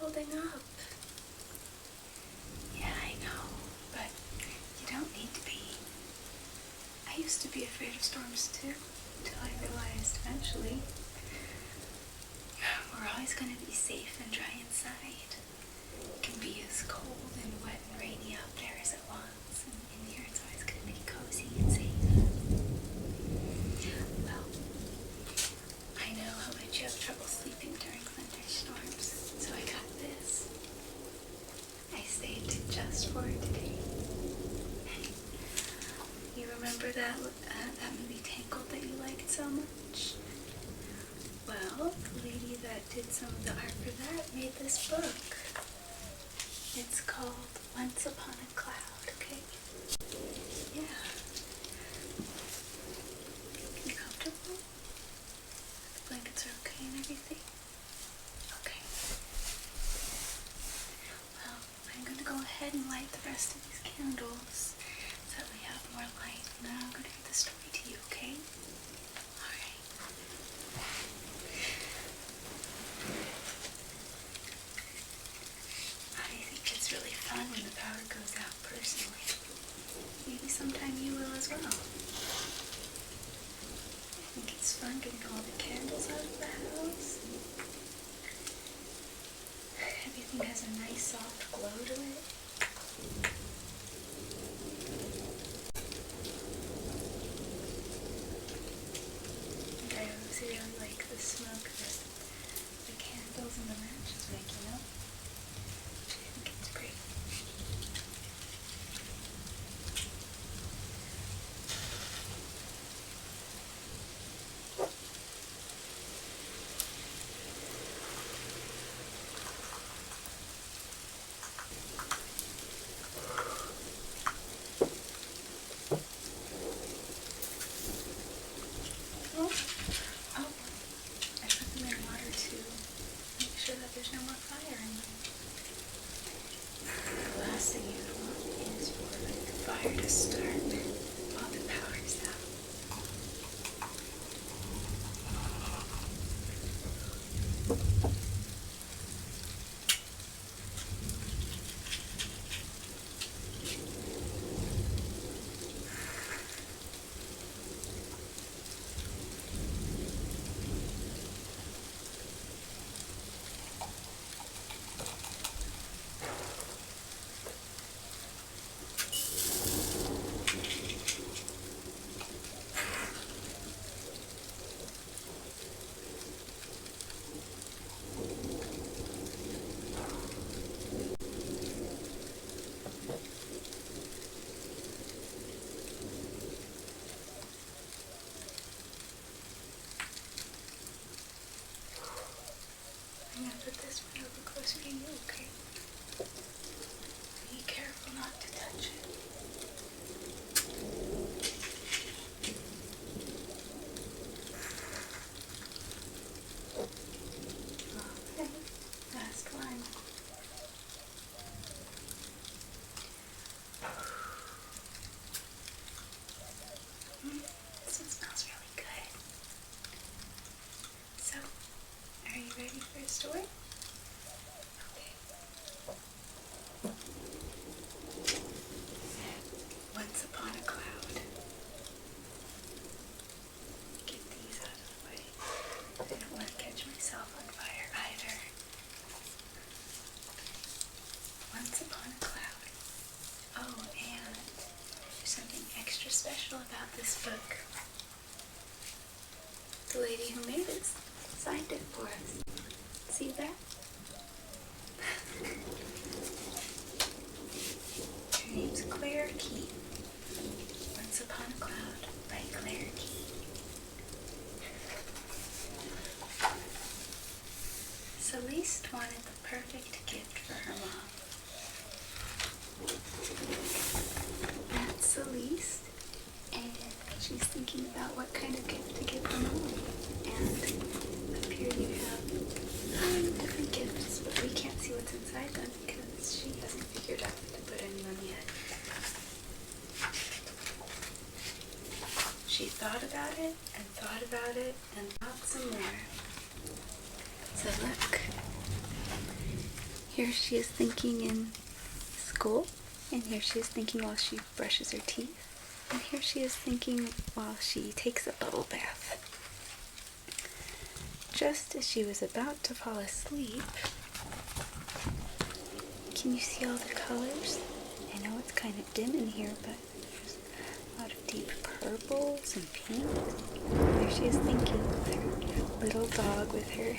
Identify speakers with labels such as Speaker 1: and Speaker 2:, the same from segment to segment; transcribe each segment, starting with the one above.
Speaker 1: holding up. Yeah, I know, but you don't need to be. I used to be afraid of storms too, until I realized eventually we're always going to be safe and dry inside. It can be as cold and wet and rainy out there as it wants, and in here it's always going to be cozy and safe. Well, I know how much you have trouble sleeping during thunderstorms, so I got this. I saved it just for today. You remember that movie Tangled that you liked so much? Well, the lady that did some of the art for that made this book. It's called Once Upon a Cloud, okay? Yeah. You comfortable? The blankets are okay and everything? Okay. Well, I'm going to go ahead and light the rest of these candles so that we have more light, and then I'm going to read the story to you, okay? Alright. I think it's really fun when the power goes out personally. Maybe sometime you will as well. I think it's fun getting all the candles out of the house. Everything has a nice soft glow to it. And I also really like the smoke that the candles and the matches make, you know? I think it's great. Oh, I put them in water to make sure that there's no more fire in them. The last thing you want is for the fire to start while the power's out. I'm gonna put this one over closer to you, okay? Be careful not to touch it. Okay, last one. This one smells really good. So, are you ready for a story? Okay. Once upon a cloud. Get these out of the way. I don't want to catch myself on fire either. Once upon a cloud. Oh, and there's something extra special about this book. The lady who made it signed it for us. See that? Her name's Claire Key. Once Upon a Cloud by Claire Key. Celeste wanted the perfect gift for her mom. That's Celeste, and she's thinking about what kind of gift to give her mom. And up here you have different gifts, but we can't see what's inside them because she hasn't figured out what to put in them yet. She thought about it and thought about it and thought some more. So look, here she is thinking in school, and here she is thinking while she brushes her teeth, and here she is thinking while she takes a bubble bath. Just as she was about to fall asleep, can you see all the colors? I know it's kind of dim in here, but there's a lot of deep purples and pinks. There she is thinking with her little dog with her.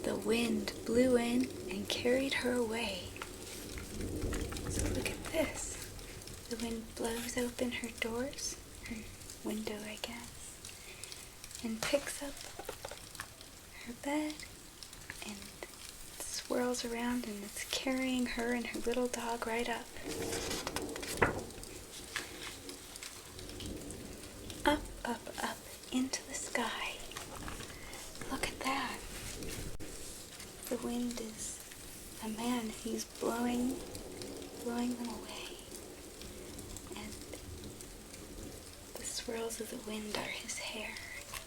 Speaker 1: The wind blew in and carried her away. So look at this. The wind blows open her doors, her window, I guess, and picks up her bed and swirls around, and it's carrying her and her little dog right up. Up, up, up into the sky. Look at that. The wind is a man. He's blowing them away. And the swirls of the wind are his hair.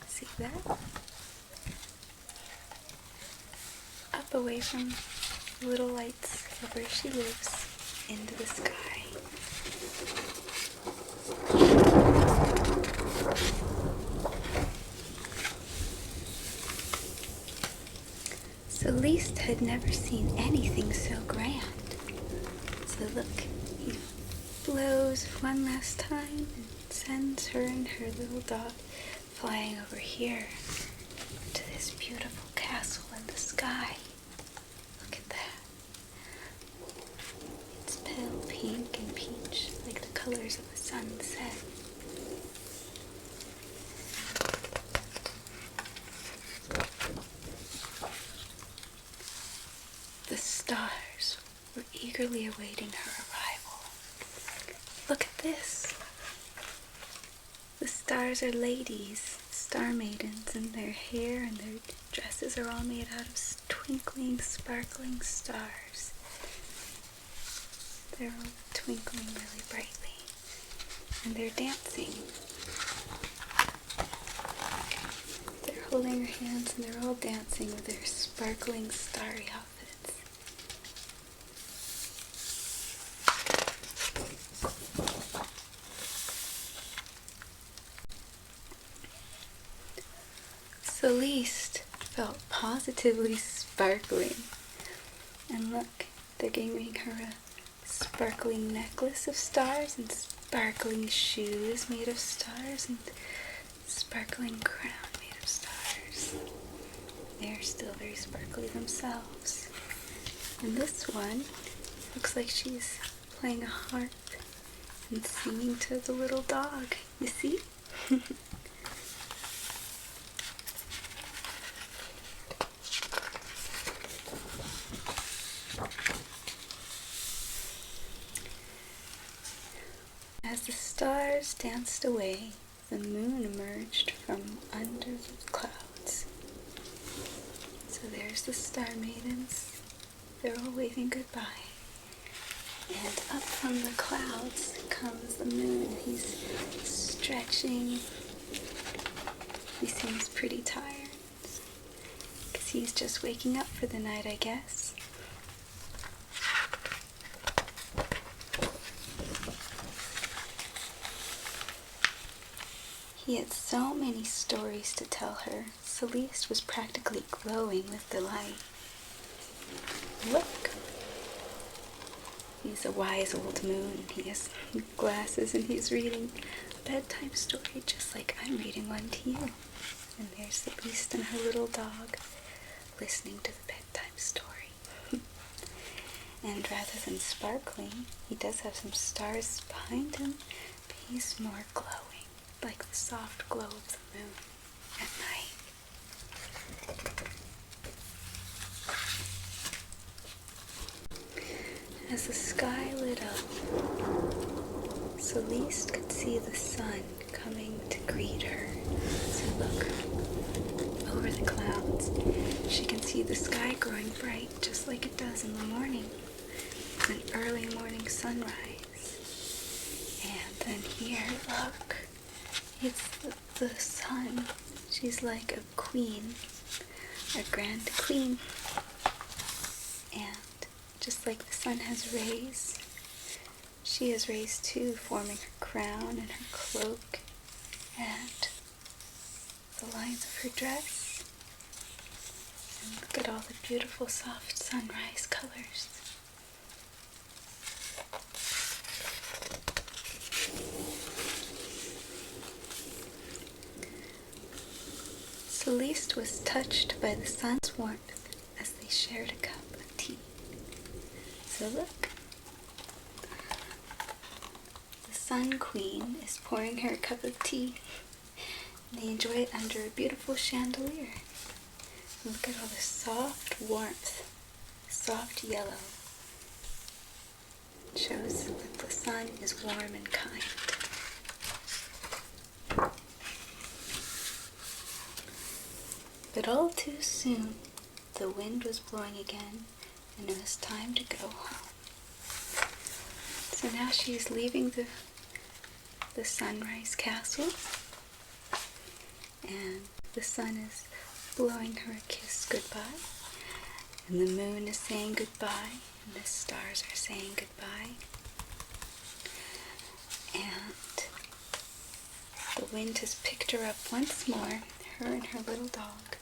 Speaker 1: See that? Up away from the little lights of where she lives into the sky. Celeste had never seen anything so grand. So look, he blows one last time and sends her and her little dog flying over here to this beautiful castle in the sky. Look at that. It's pale pink and peach, like the colors of the sunset. The stars were eagerly awaiting her arrival. Look at this. The stars are ladies, star maidens, and their hair and their dresses are all made out of twinkling, sparkling stars. They're all twinkling really brightly, and they're dancing. They're holding her hands and they're all dancing with their sparkling starry outfits. Celeste felt positively sparkling. And look, they're giving her a sparkling necklace of stars and sparkling shoes made of stars and sparkling crown made of stars. They're still very sparkly themselves. And this one looks like she's playing a harp and singing to the little dog. You see? As the stars danced away, the moon emerged from under the clouds. So there's the star maidens. They're all waving goodbye. And up from the clouds comes the moon. He's stretching. He seems pretty tired, because he's just waking up for the night, I guess. He had so many stories to tell her. Celeste was practically glowing with delight. Look! He's a wise old moon. He has glasses and he's reading a bedtime story just like I'm reading one to you. And there's Celeste and her little dog listening to the bedtime story. And rather than sparkling, he does have some stars behind him, but he's more glowing, like the soft glow of the moon at night. As the sky lit up, Celeste could see the sun coming to greet her. So look, over the clouds, she can see the sky growing bright just like it does in the morning, an early morning sunrise. And then here, look, It's the sun. She's like a queen, a grand queen. And just like the sun has rays, she has rays too, forming her crown and her cloak and the lines of her dress. And look at all the beautiful soft sunrise colors. Celeste was touched by the sun's warmth as they shared a cup of tea. So look, the Sun Queen is pouring her a cup of tea, and they enjoy it under a beautiful chandelier. Look at all the soft warmth, soft yellow. It shows that the sun is warm and kind. But all too soon, the wind was blowing again, and it was time to go home. So now she's leaving the sunrise castle, and the sun is blowing her a kiss goodbye, and the moon is saying goodbye, and the stars are saying goodbye, and the wind has picked her up once more, her and her little dog,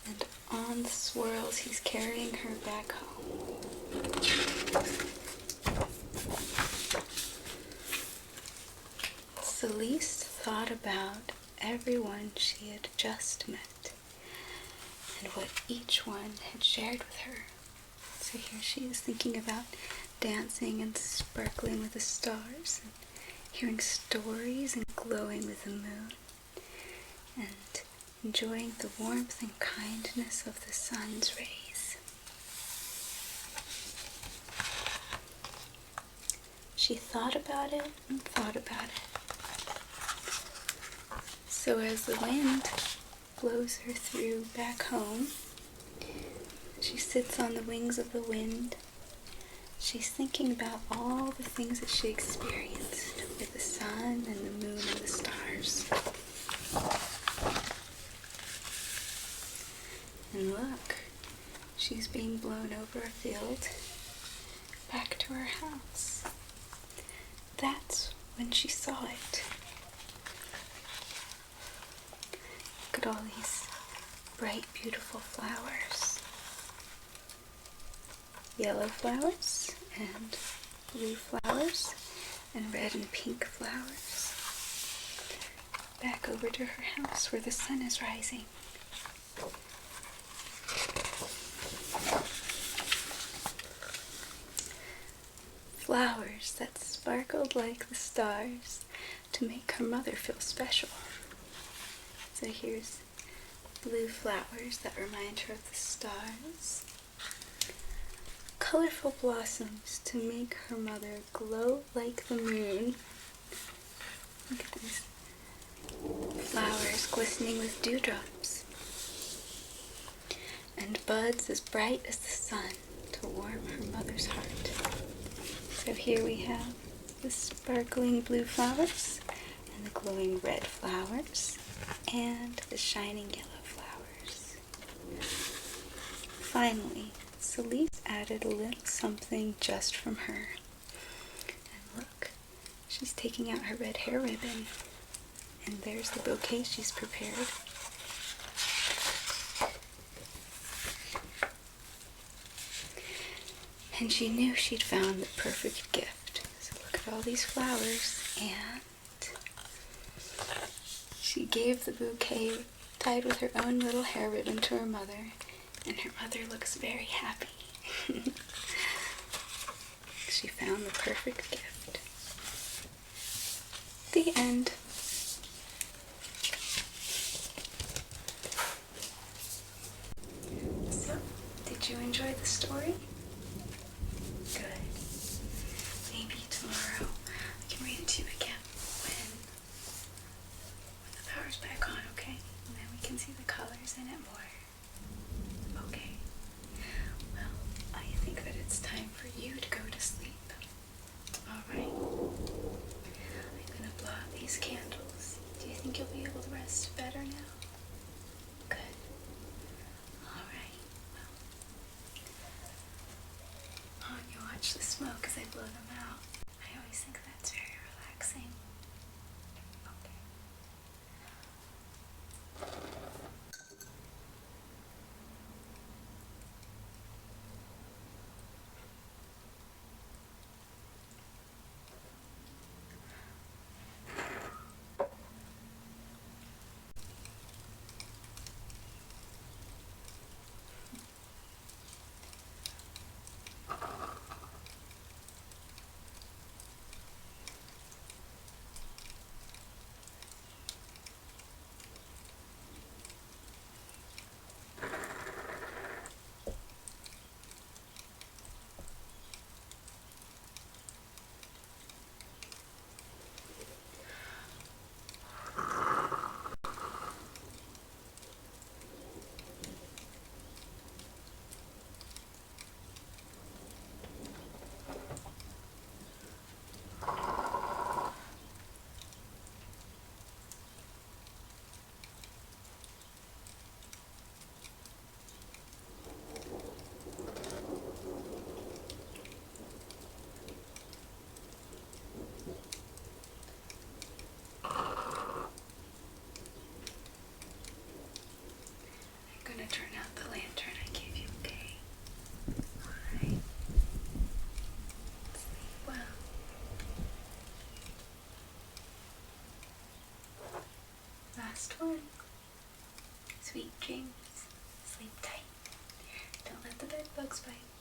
Speaker 1: and on the swirls he's carrying her back home. Celeste thought about everyone she had just met and what each one had shared with her. So here she is thinking about dancing and sparkling with the stars, and hearing stories and glowing with the moon, and enjoying the warmth and kindness of the sun's rays. She thought about it and thought about it. So as the wind blows her through back home, she sits on the wings of the wind. She's thinking about all the things that she experienced with the sun and the moon and the stars. And look, she's being blown over a field back to her house. That's when she saw it. Look at all these bright, beautiful flowers. Yellow flowers and blue flowers and red and pink flowers. Back over to her house where the sun is rising. Flowers that sparkled like the stars to make her mother feel special. So here's blue flowers that remind her of the stars. Colorful blossoms to make her mother glow like the moon. Look at these flowers glistening with dewdrops. And buds as bright as the sun to warm her mother's heart. So here we have the sparkling blue flowers, and the glowing red flowers, and the shining yellow flowers. Finally, Celeste added a little something just from her. And look, she's taking out her red hair ribbon, and there's the bouquet she's prepared. And she knew she'd found the perfect gift. So look at all these flowers, and she gave the bouquet tied with her own little hair ribbon to her mother, and her mother looks very happy. She found the perfect gift. The end. So, did you enjoy the story? Good. Maybe tomorrow I can read it to you again when the power's back on, okay? And then we can see the colors in it more. Okay. Well, I think that it's time for you to go to sleep. Alright. I'm gonna blow out these candles. watch the smoke as I blow them out. I always think that's very relaxing. Okay. I'm gonna turn out the lantern I gave you, okay? Alright. Sleep well. Last one. Sweet dreams. Sleep tight. Don't let the bed bugs bite.